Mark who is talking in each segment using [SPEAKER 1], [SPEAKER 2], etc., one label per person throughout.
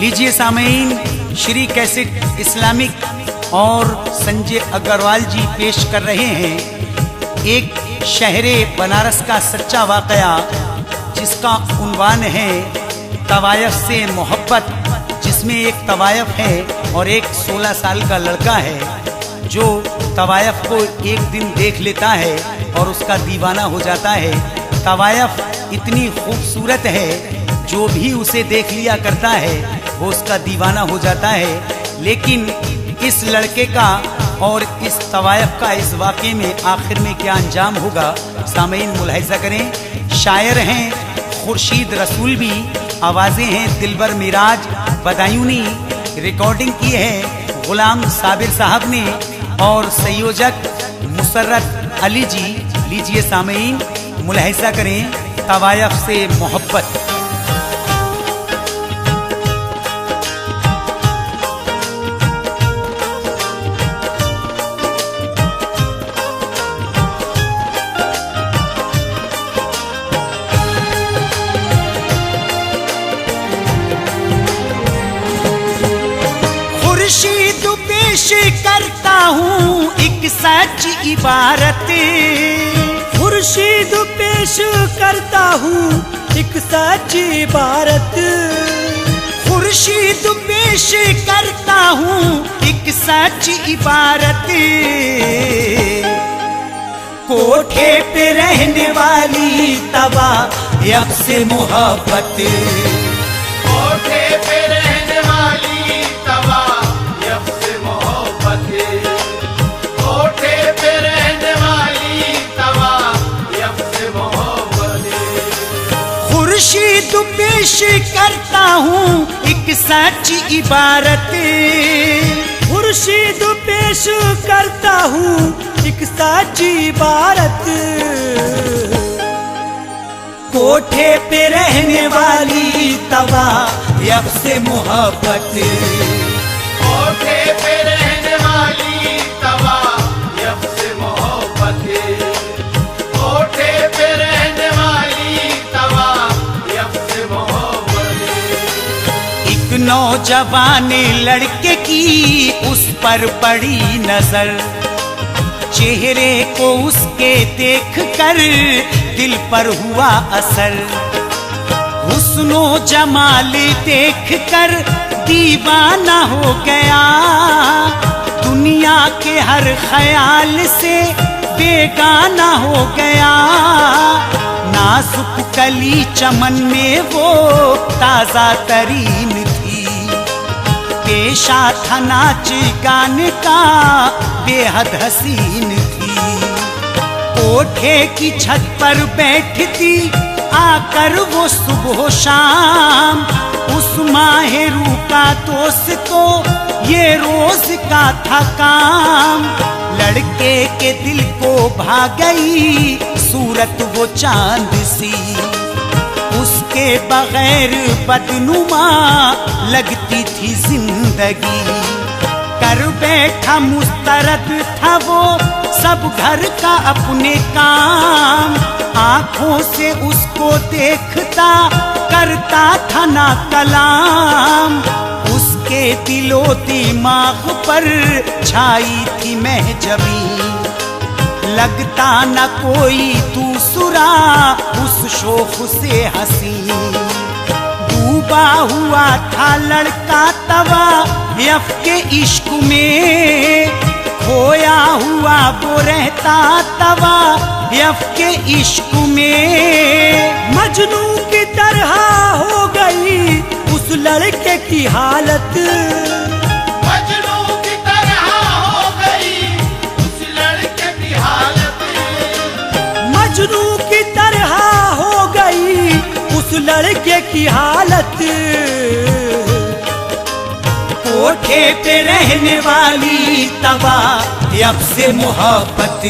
[SPEAKER 1] लीजिए सामीन, Shri cassette Islamic और संजय अग्रवाल जी पेश कर रहे हैं एक शहरे बनारस का सच्चा वाकया, जिसका उन्वान है तवायफ से मोहब्बत, जिसमें एक तवायफ है और एक 16 साल का लड़का है जो तवायफ को एक दिन देख लेता है और उसका दीवाना हो जाता है। तवायफ इतनी खूबसूरत है, जो भी उसे देख लिया करता है वो उसका दीवाना हो जाता है। लेकिन इस लड़के का और इस तवायफ का इस वाक़े में आखिर में क्या अंजाम होगा, सामीन मुलाहिज़ा करें। शायर हैं खुर्शीद रसूल भी, आवाज़ें हैं दिलबर मिराज बदायूनी, रिकॉर्डिंग की है गुलाम साबिर साहब ने और संयोजक मुसर्रत अली जी। लीजिए सामीन मुलाहिज़ा करें तवायफ से मोहब्बत।
[SPEAKER 2] खुर्शीद पेश करता हूँ एक सच इबारत, खुर्शीद पेश करता हूँ एक सच इबारत, खुर्शीद पेश करता हूँ एक सच इबारत। कोठे पे रहने वाली तवायफ से मोहब्बत,
[SPEAKER 3] कोठे पे रहने वाली तवायफ से मोहब्बत, कोठे पे रहने वाली तवायफ से मोहब्बत।
[SPEAKER 2] खुर्शीद पेश करता हूँ एक सच इबारत, खुर्शीद पेश करता हूँ एक सच इबारत। कोठे पे रहने वाली तवायफ से मोहब्बत,
[SPEAKER 3] कोठे पे रहने वाली तवायफ से मोहब्बत, कोठे पे रहने वाली तवायफ से मोहब्बत।
[SPEAKER 2] एक नौजवान लड़के की उस पर पड़ी नजर, चेहरे को उसके देख कर दिल पर हुआ असर, हुस्नो जमाल देख कर दीवाना हो गया, दुनिया के हर ख्याल से बेगाना हो गया। नाजुक कली चमन में वो ताजा तरीन थी, पेशा था नाच गाने का बेहद हसीन थी। कोठे की छत पर बैठती आकर वो सुबह शाम, उस माहिरू का दोस्त को ये रोज का था काम। लड़के के दिल को भा गई सूरत वो चांद सी, उसके बगैर बदनुमा लगती थी जिंदगी। कर बैठा मुस्तरद था वो सब घर का अपने काम, आंखों से उसको देखता करता था ना कलाम। उसके दिलो दिमाग पर छाई थी महजबी, लगता न कोई दूसरा उस शोख से हंसी। डूबा हुआ था लड़का तवायफ के इश्क में, खोया हुआ वो रहता तवायफ के इश्क में। मजनू की तरह हो गई उस लड़के की हालत,
[SPEAKER 3] मजनू की तरह हो गई उस लड़के की हालत,
[SPEAKER 2] मजनू की तरह हो गई उस लड़के की हालत। कोठे पे रहने वाली तवायफ से मोहब्बत,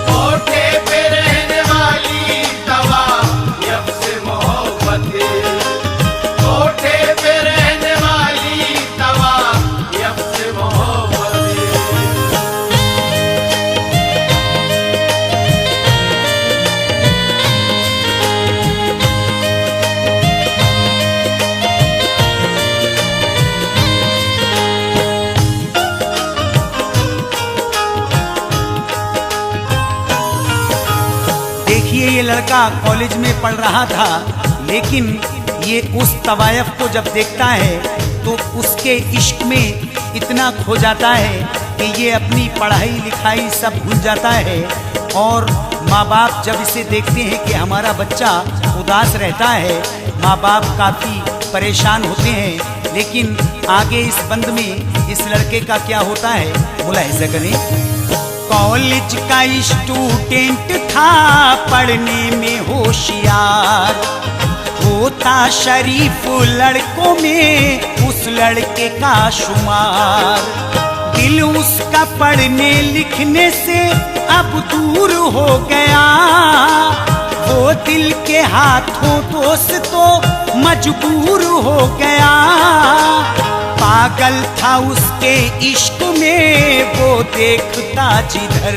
[SPEAKER 3] कोठे पे रहने वाली तवायफ से मोहब्बत, कोठे पे रहने वाली तवायफ से मोहब्बत।
[SPEAKER 1] लड़का कॉलेज में पढ़ रहा था, लेकिन ये उस तवायफ को जब देखता है तो उसके इश्क में इतना खो जाता है कि ये अपनी पढ़ाई लिखाई सब भूल जाता है। और माँ बाप जब इसे देखते हैं कि हमारा बच्चा उदास रहता है, माँ बाप काफ़ी परेशान होते हैं। लेकिन आगे इस बंद में इस लड़के का क्या होता है, मुलाहिजा करें।
[SPEAKER 2] कॉलेज का स्टूडेंट था, पढ़ने में होशियार, होता शरीफ लड़कों में उस लड़के का शुमार। दिल उसका पढ़ने लिखने से अब दूर हो गया, वो दिल के हाथों दोस्तों मजबूर हो गया। पागल था उसके इश्क में वो देखता जिधर,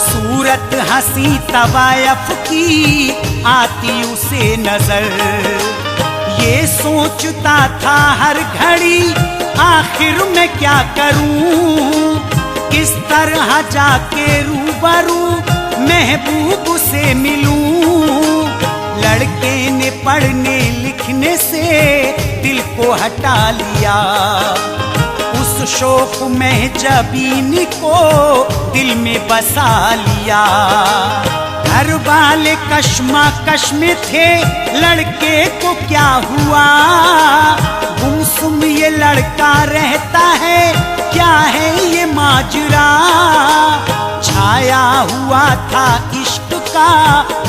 [SPEAKER 2] सूरत हंसी तवायफ की आती उसे नजर। ये सोचता था हर घड़ी आखिर मैं क्या करूं, किस तरह जाके रूबरू महबूब से मिलूं। लड़के ने पढ़ने लिखने से दिल को हटा लिया, उस शौक में जबीन को दिल में बसा लिया। घर वाले कश्मकश में थे, लड़के को क्या हुआ, गुमसुम ये लड़का रहता है, क्या है ये माजरा। छाया हुआ था इश्क का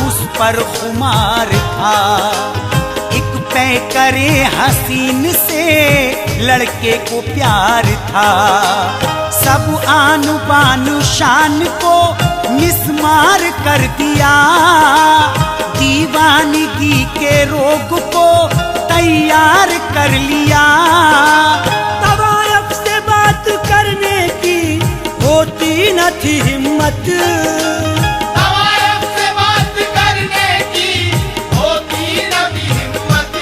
[SPEAKER 2] उस पर खुमार था, एक पैकरे हसीन से लड़के को प्यार था। सब आन बान शान को मिसमार कर दिया, दीवानगी के रोग को तैयार कर लिया। तवायफ से बात करने की होती न थी हिम्मत,
[SPEAKER 3] तवायफ से बात करने की होती न थी हिम्मत,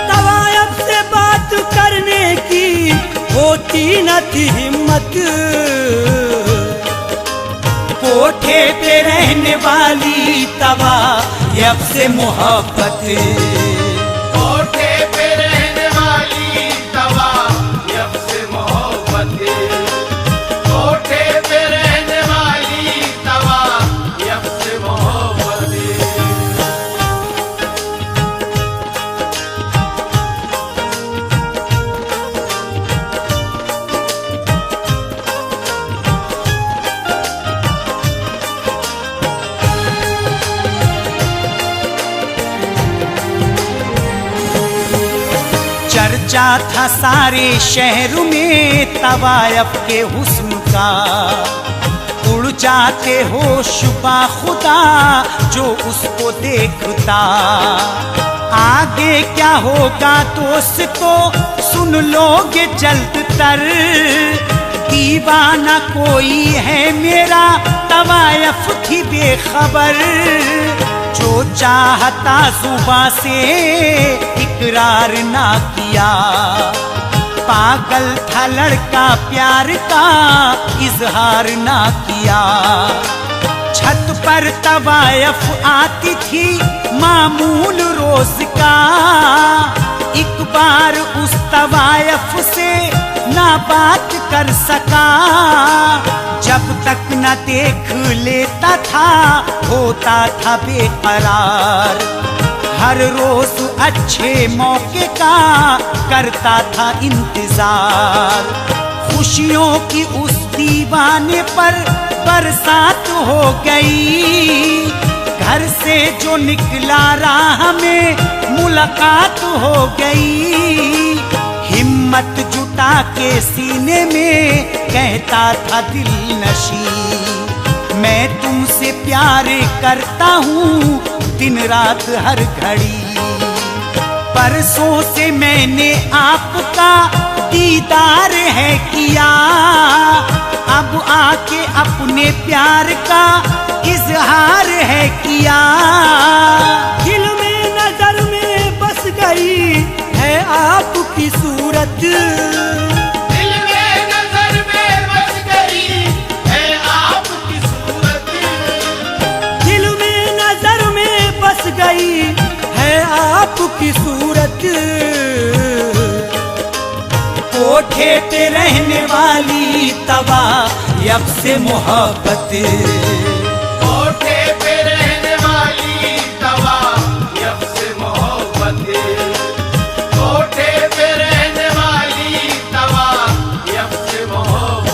[SPEAKER 2] तवायफ से बात करने की होती न थी हिम्मत। कोठे पे रहने वाली तवायफ से मोहब्बत,
[SPEAKER 3] कोठे पे रहने वाली तवायफ से मोहब्बत, कोठे पे रहने वाली तवायफ से मोहब्बत।
[SPEAKER 2] चर्चा था सारे शहर में तवायफ के हुस्न का, उड़ जाते होश खुदा जो उसको देखता। आगे क्या होगा दोस्तों सुन लोगे जल्द तर, दीवाना कोई है मेरा तवायफ थी बेखबर। जो चाहता जुबां से इकरार ना किया, पागल था लड़का प्यार का इजहार ना किया। छत पर तवायफ आती थी मामूल रोज का, एक बार उस तवायफ से ना बात कर सका। जब तक न देख लेता था होता था बेकरार, हर रोज अच्छे मौके का करता था इंतजार। खुशियों की उस दीवाने पर बरसात हो गई, घर से जो निकला राह में मुलाकात हो गई। हिम्मत जुटा के सीने में कहता था दिल नशी, मैं तुमसे प्यार करता हूँ दिन रात हर घड़ी। परसों से मैंने आपका दीदार है किया, अब आके अपने प्यार का इजहार है किया। दिल में नजर में बस गई है आपकी सूरत,
[SPEAKER 3] दिल में नजर में बस गई है आपकी सूरत,
[SPEAKER 2] दिल में कोठे पे रहने वाली तवायफ से मोहब्बत,
[SPEAKER 3] कोठे पे रहने वाली तवायफ से मोहब्बत, कोठे पे रहने वाली तवायफ से मोहब्बत।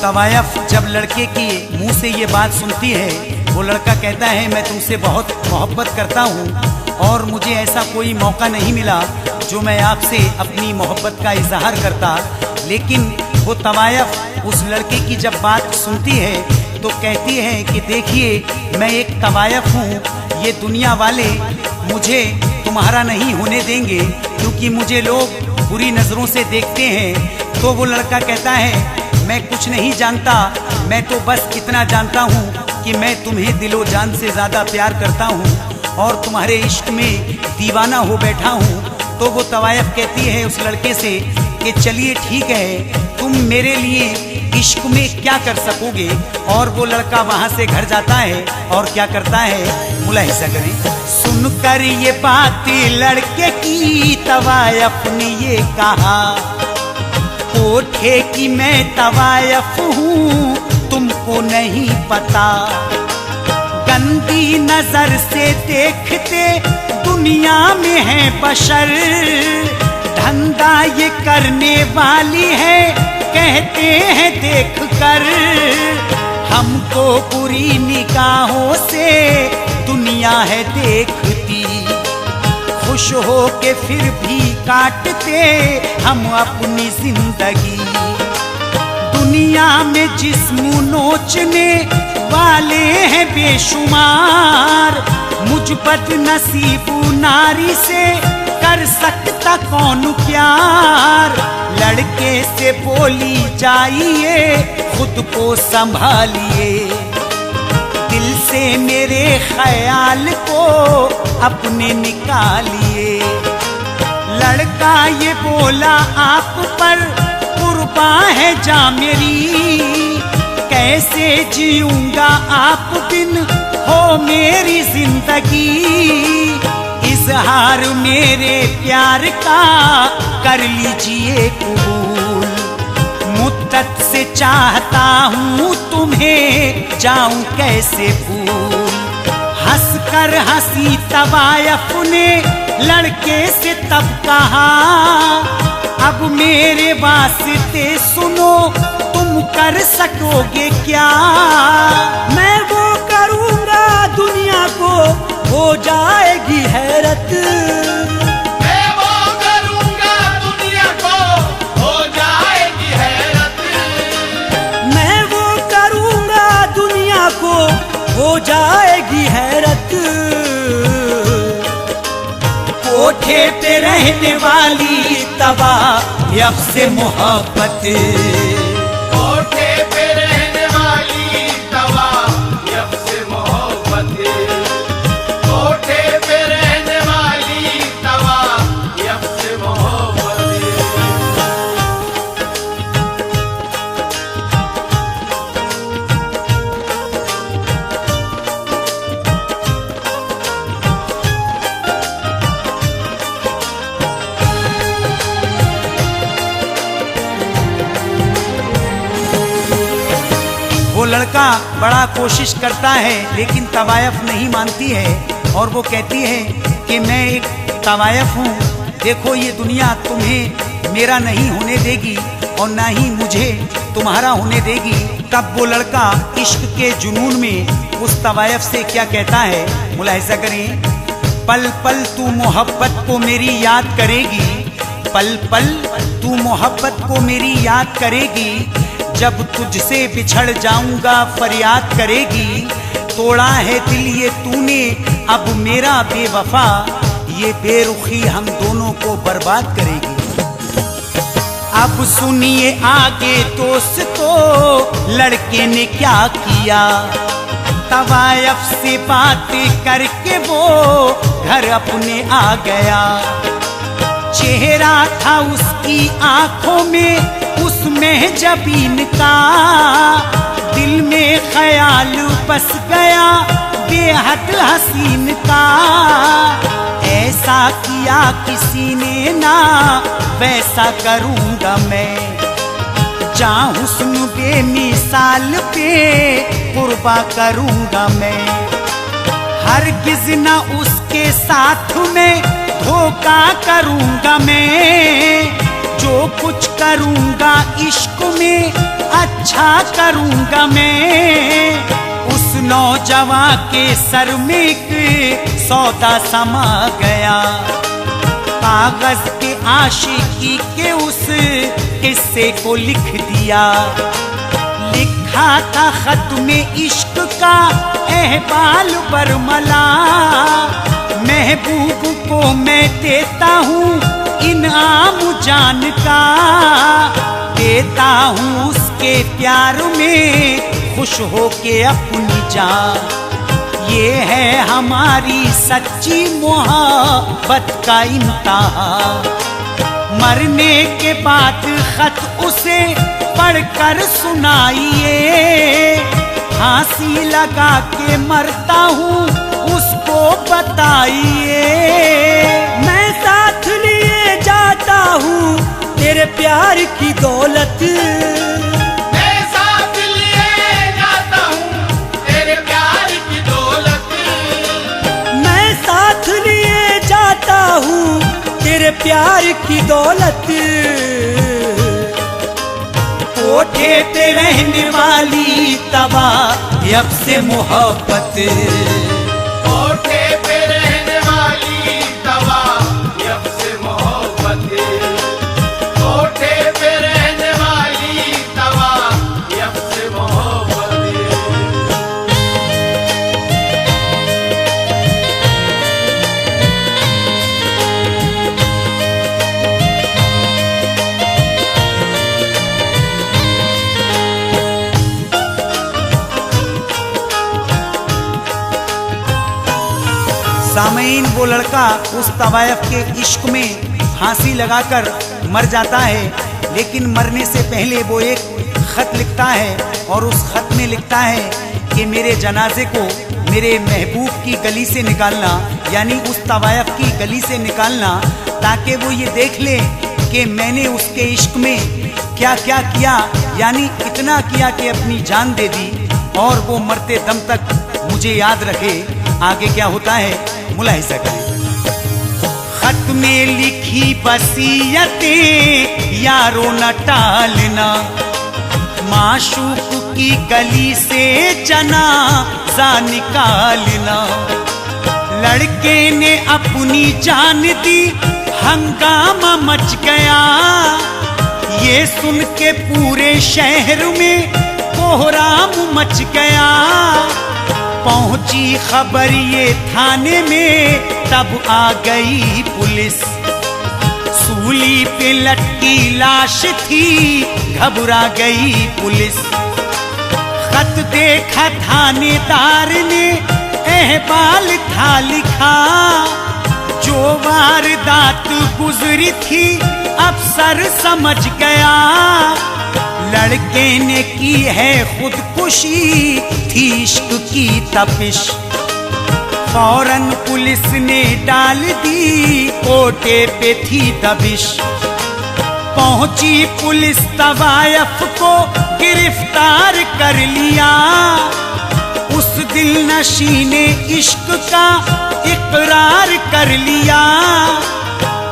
[SPEAKER 1] तवायफ जब लड़के की मुंह से ये बात सुनती है, वो लड़का कहता है मैं तुमसे बहुत मोहब्बत करता हूँ और मुझे ऐसा कोई मौका नहीं मिला जो मैं आपसे अपनी मोहब्बत का इजहार करता। लेकिन वो तवायफ उस लड़के की जब बात सुनती है तो कहती है कि देखिए मैं एक तवायफ हूँ, ये दुनिया वाले मुझे तुम्हारा नहीं होने देंगे क्योंकि मुझे लोग बुरी नज़रों से देखते हैं। तो वो लड़का कहता है मैं कुछ नहीं जानता, मैं तो बस इतना जानता हूँ कि मैं तुम्हें दिलो जान से ज़्यादा प्यार करता हूँ और तुम्हारे इश्क में दीवाना हो बैठा हूँ। तो वो तवायफ कहती है उस लड़के से कि चलिए ठीक है, तुम मेरे लिए इश्क में क्या कर सकोगे। और वो लड़का वहाँ से घर जाता है और क्या करता है, मुलाहिजा करें।
[SPEAKER 2] सुनकर ये बात लड़के की तवायफ ने ये कहा, कोठे की मैं तवायफ हूँ तुमको नहीं पता, गंदी नजर से देखते दुनिया में है बशर, धंधा ये करने वाली है कहते हैं देख कर, हमको बुरी निगाहों से दुनिया है देखती, खुश हो के फिर भी काटते हम अपनी जिंदगी, दुनिया में जिस्म नोचने वाले हैं बेशुमार, मुझ बदनसीब नारी से कर सकता कौन प्यार, लड़के से बोली जाइए खुद को संभालिए, दिल से मेरे ख्याल को अपने निकालिए। लड़का ये बोला आप पर कुर्बान है जा मेरी, कैसे जीऊंगा आप बिन हो मेरी जिंदगी, इजहार मेरे प्यार का कर लीजिए कबूल, मुद्दत से चाहता हूँ तुम्हें जाऊं कैसे भूल। हंसकर हंसी तवायफ ने लड़के से तब कहा, अब मेरे वास्ते सुनो तुम कर सकोगे क्या, मैं वो करूँगा दुनिया को हो जाएगी हैरत,
[SPEAKER 3] मैं वो करूँगा दुनिया को हो जाएगी हैरत,
[SPEAKER 2] मैं वो करूँगा दुनिया को हो जाएगी हैरत, कोठे पे रहने वाली तवायफ से मोहब्बत,
[SPEAKER 3] कोठे पे रहने वाली तवायफ से मोहब्बत, कोठे पे रहने वाली तवायफ से मोहब्बत।
[SPEAKER 1] वो लड़का बड़ा कोशिश करता है लेकिन तवायफ नहीं मानती है और वो कहती है कि मैं एक तवायफ हूँ, देखो ये दुनिया तुम्हें मेरा नहीं होने देगी और ना ही मुझे तुम्हारा होने देगी। तब वो लड़का इश्क के जुनून में उस तवायफ से क्या कहता है, मुलाहिजा करें। पल पल तू मोहब्बत को मेरी याद करेगी, पल पल तू मोहब्बत को मेरी याद करेगी, जब तुझसे बिछड़ जाऊंगा फरियाद करेगी, तोड़ा है दिल ये तूने अब मेरा बेवफा, ये बेरुखी हम दोनों को बर्बाद करेगी। अब सुनिए आगे दोस्तों लड़के ने क्या किया, तवायफ से बात करके वो घर अपने आ गया। चेहरा था उसकी आंखों में उसमें जबीन का, दिल में ख्याल बस गया बेहद हसीन का। ऐसा किया किसी ने ना वैसा करूंगा मैं, जहाँ हुस्न बेमिसाल पे कुर्बा करूंगा मैं। हरगिज ना उसके साथ में धोखा करूंगा मैं, जो कुछ करूंगा इश्क में अच्छा करूंगा मैं। उस नौजवान के सर में एक सौदा समा गया, कागज के आशिकी के उस किस्से को लिख दिया। लिखा था खत में इश्क का अहवाल बरमला, महबूब को मैं देता हूँ इनाम जान का। देता हूँ उसके प्यार में खुश हो के अपनी जान। ये है हमारी सच्ची मोहब्बत का इम्तिहान। मरने के बाद खत उसे पढ़कर सुनाइए, फांसी लगा के मरता हूँ उसको बताइए।
[SPEAKER 2] मैं साथ लिए जाता हूँ तेरे प्यार की दौलत,
[SPEAKER 3] मैं साथ लिए जाता हूँ तेरे प्यार की दौलत।
[SPEAKER 2] मैं साथ लिए जाता हूँ तेरे प्यार की दौलत।
[SPEAKER 1] कोठे पे रहने वाली तवायफ से मोहब्बत,
[SPEAKER 3] कोठे पे रहने वाली तवायफ से मोहब्बत, कोठे पे रहने वाली तवायफ से मोहब्बत।
[SPEAKER 1] सामईन, वो लड़का उस तवायफ के इश्क में फांसी लगाकर मर जाता है, लेकिन मरने से पहले वो एक खत लिखता है और उस खत में लिखता है कि मेरे जनाजे को मेरे महबूब की गली से निकालना, यानी उस तवायफ की गली से निकालना, ताकि वो ये देख ले कि मैंने उसके इश्क में क्या क्या किया, यानी इतना किया कि अपनी जान दे दी, और वो मरते दम तक मुझे याद रखे। आगे क्या होता है मुलाहिजा करें। खत में लिखी बसीयतें यारो न टालना, माशूक की गली से जनाजा निकालना। लड़के ने अपनी जान दी, हंगामा मच गया, ये सुन के पूरे शहर में कोहराम मच गया। पहुंची खबर ये थाने में, तब आ गई पुलिस। सूली पे लटकी लाश थी, घबरा गई पुलिस। खत देखा थानेदार ने, अहवाल था लिखा, जो वारदात गुजरी थी अफसर समझ गया। लड़के ने की है खुदकुशी, थी इश्क की तपिश। फौरन पुलिस ने डाल दी, कोटे पे थी दबिश। पहुंची पुलिस तवायफ को गिरफ्तार कर लिया। उस दिल नशी ने इश्क का इकरार कर लिया।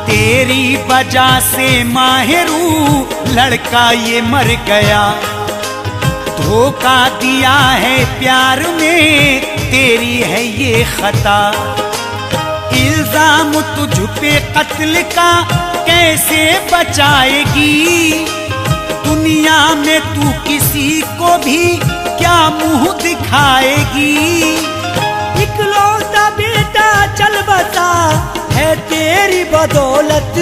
[SPEAKER 1] तेरी वजह से माहिरू लड़का ये मर गया। धोखा दिया है प्यार में, तेरी है ये खता। इल्जाम तुझ पे कत्ल का कैसे बचाएगी? दुनिया में तू किसी को भी क्या मुंह दिखाएगी?
[SPEAKER 2] इकलौता बेटा चल बसा है तेरी बदौलत।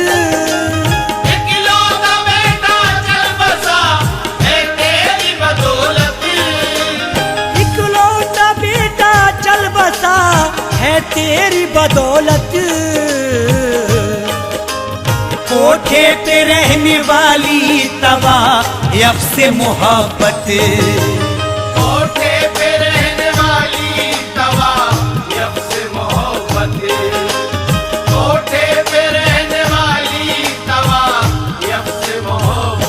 [SPEAKER 3] इकलौता बेटा चल बसा है तेरी बदौलत।
[SPEAKER 2] इकलौता बेटा चल बसा है है तेरी बदौलत, कोठे पे रहने वाली तवायफ से मोहब्बत,
[SPEAKER 3] कोठे पे रहने वाली तवायफ से मोहब्बत, कोठे पे रहने वाली तवायफ से मोहब्बत।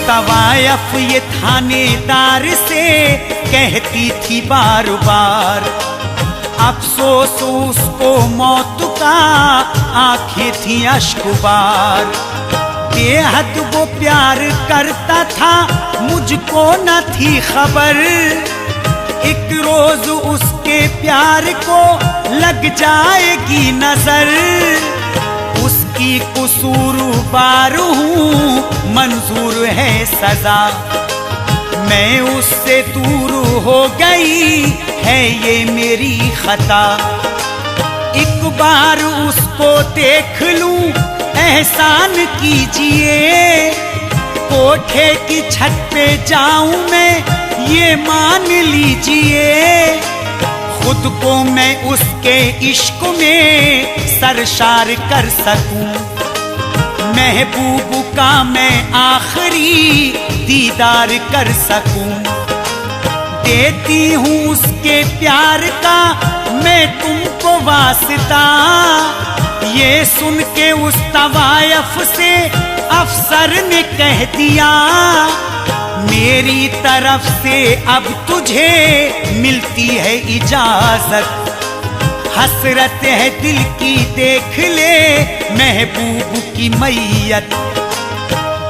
[SPEAKER 2] तवायफ ये थानेदार से कहती थी बार बार, अफसोस उसको मौत का, आंखें थी अश्कबार। बेहद वो प्यार करता था, मुझको न थी खबर, एक रोज उसके प्यार को लग जाएगी नजर। उसकी कसूरवार हूँ, मंजूर है सजा, मैं उससे दूर हो गई है ये मेरी खता। एक बार उसको देख लूं, एहसान कीजिए, कोठे की छत पे जाऊं मैं, ये मान लीजिए। खुद को मैं उसके इश्क में सरशार कर सकूं, महबूब का मैं आखिरी दीदार कर सकूं। देती हूँ उसके प्यार का मैं तुमको वास्ता, ये सुन के उस तवायफ से अफसर ने कह दिया, मेरी तरफ से अब तुझे मिलती है इजाजत। हसरत है दिल की देख ले महबूब की मैयत,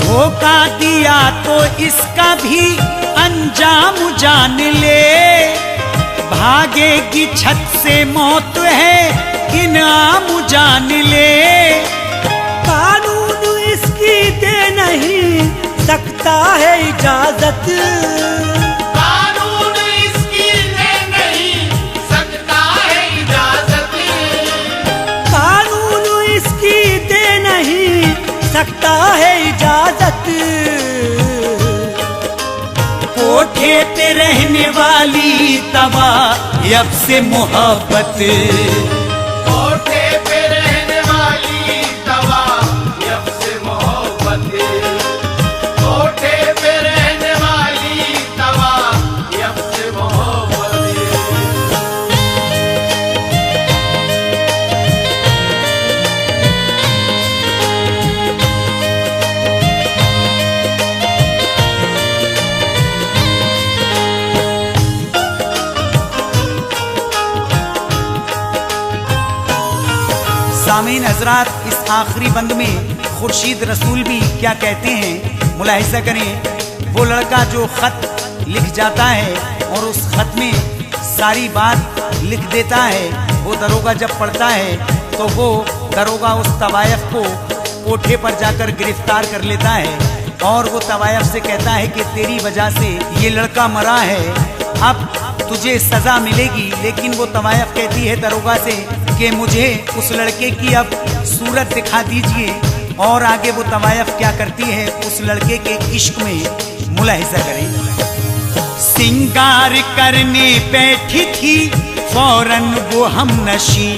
[SPEAKER 2] धोखा दिया तो इसका भी अंजाम जान ले। भागेगी छत से मौत है इनाम जान ले, कानून इसकी दे नहीं सकता है इजाजत,
[SPEAKER 3] कानून इसकी दे नहीं सकता है इजाजत,
[SPEAKER 2] कानून इसकी दे नहीं सकता है इजाजत। कोठे पे रहने वाली तवायफ से मोहब्बत,
[SPEAKER 3] कोठे पे रहने वाली तवायफ से मोहब्बत, कोठे पे रहने वाली तवायफ से मोहब्बत।
[SPEAKER 1] सामीन हजरात, इस आखिरी बंद में खुर्शीद रसूल भी क्या कहते हैं मुलाहिजा करें। वो लड़का जो खत लिख जाता है और उस खत में सारी बात लिख देता है, वो दरोगा जब पढ़ता है तो वो दरोगा उस तवायफ को कोठे पर जाकर गिरफ्तार कर लेता है और वो तवायफ से कहता है कि तेरी वजह से ये लड़का मरा है, अब तुझे सजा मिलेगी। लेकिन वो तवायफ कहती है दरोगा से कि मुझे उस लड़के की अब सूरत दिखा दीजिए, और आगे वो तवायफ क्या करती है उस लड़के के इश्क में मुलाहिजा करें। सिंगार करने बैठी थी फौरन वो हमनशी,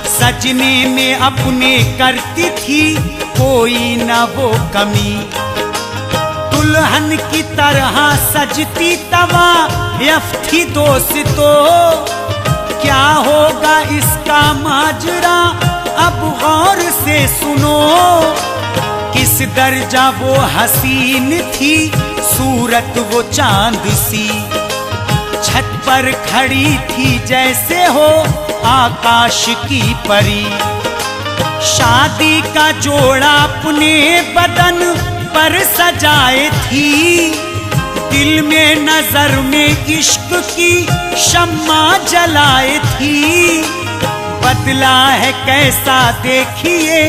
[SPEAKER 1] सजने में अपने करती थी कोई ना वो कमी, दुल्हन की तरह सजती तवायफ थी दोस्तों, क्या होगा इसका माजरा अब गौर से सुनो। किस दर्जा वो हसीन थी, सूरत वो चांद सी, छत पर खड़ी थी जैसे हो आकाश की परी। शादी का जोड़ा अपने बदन पर सजाए थी, दिल में नजर में इश्क की शम्मा जलाए थी। बदला है कैसा देखिए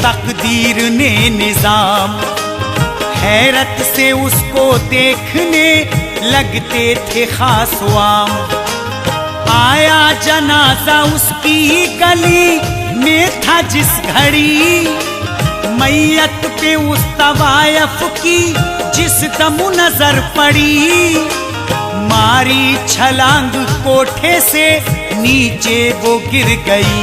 [SPEAKER 1] तकदीर ने निजाम, हैरत से उसको देखने लगते थे खास वाम। आया जनाजा उसकी गली में था जिस घड़ी, मैयत पे उस तवायफ की जिस दम नजर पड़ी। मारी छलांग कोठे से नीचे वो गिर गई,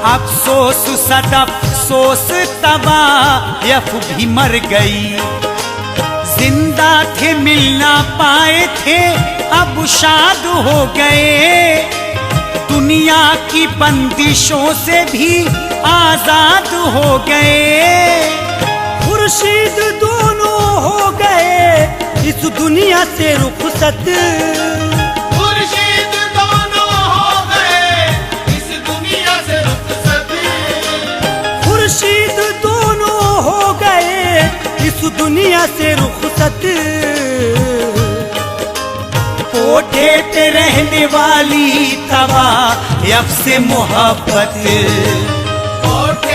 [SPEAKER 1] अफसोस सदअफसोस तवायफ भी मर गई। जिंदा थे मिल ना पाए थे अब शाद हो गए, दुनिया की बंदिशों से भी आजाद हो गए।
[SPEAKER 2] खुर्शीद दोनों हो गए इस दुनिया से रुखसत,
[SPEAKER 3] खुर्शीद दोनों हो गए इस दुनिया से रुखसत।
[SPEAKER 2] खुर्शीद दोनों हो गए इस दुनिया से रुखसत।
[SPEAKER 1] कोठे पे रहने वाली तवायफ से मोहब्बत,
[SPEAKER 3] कोठे